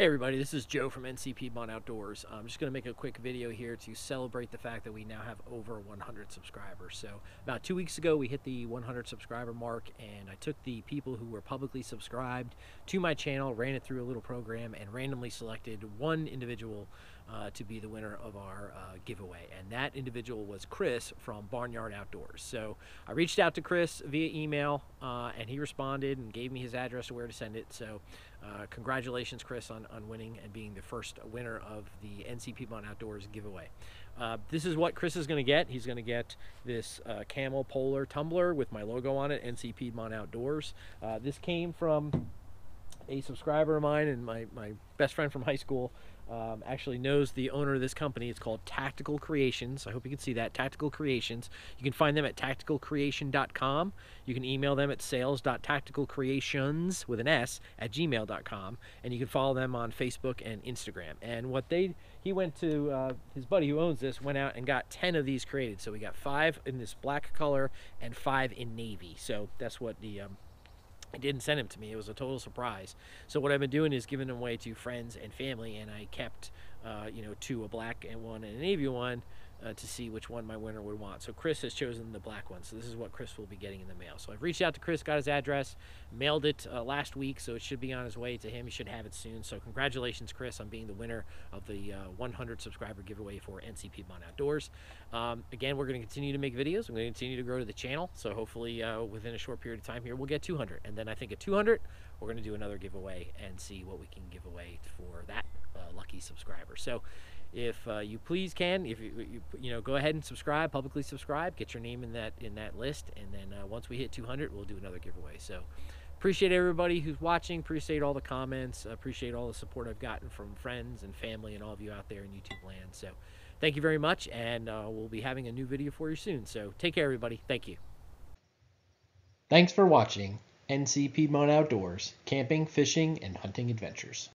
Hey everybody, this is Joe from NC Piedmont Outdoors. I'm just going to make a quick video here to celebrate the fact that we now have over 100 subscribers. So about 2 weeks ago we hit the 100 subscriber mark, and I took the people who were publicly subscribed to my channel, ran it through a little program, and randomly selected one individual to be the winner of our giveaway. And that individual was Chris from Barnyard Outdoors. So I reached out to Chris via email and he responded and gave me his address of where to send it. So congratulations, Chris, on winning and being the first winner of the NC Piedmont Outdoors giveaway. This is what Chris is going to get. He's going to get this Camel Polar tumbler with my logo on it, NC Piedmont Outdoors. This came from a subscriber of mine, and my best friend from high school actually knows the owner of this company. It's called Tactical Creations. I hope you can see that, Tactical Creations. You can find them at tacticalcreation.com. You can email them at sales.tacticalcreations with an S at gmail.com, and you can follow them on Facebook and Instagram. And what he went to, his buddy who owns this went out and got 10 of these created. So we got 5 in this black color and 5 in navy. So that's what the I didn't send him to me. It was a total surprise. So what I've been doing is giving them away to friends and family, and I kept, 2, a black and 1 and a navy one, to see which one my winner would want. So Chris has chosen the black one. So this is what Chris will be getting in the mail. So I've reached out to Chris, got his address, mailed it last week, so it should be on his way to him. He should have it soon. So congratulations, Chris, on being the winner of the 100 subscriber giveaway for NC Piedmont Outdoors. Again, we're going to continue to make videos. I'm going to continue to grow the channel. So hopefully within a short period of time here, we'll get 200. And then I think at 200, we're going to do another giveaway and see what we can give away for that lucky subscriber. So if you please can, if you go ahead and subscribe, publicly subscribe, get your name in that list, and then once we hit 200, we'll do another giveaway. So appreciate everybody who's watching, appreciate all the comments, appreciate all the support I've gotten from friends and family and all of you out there in YouTube land. So thank you very much, and we'll be having a new video for you soon. So take care, everybody. Thank you. Thanks for watching NC Piedmont Outdoors, camping, fishing, and hunting adventures.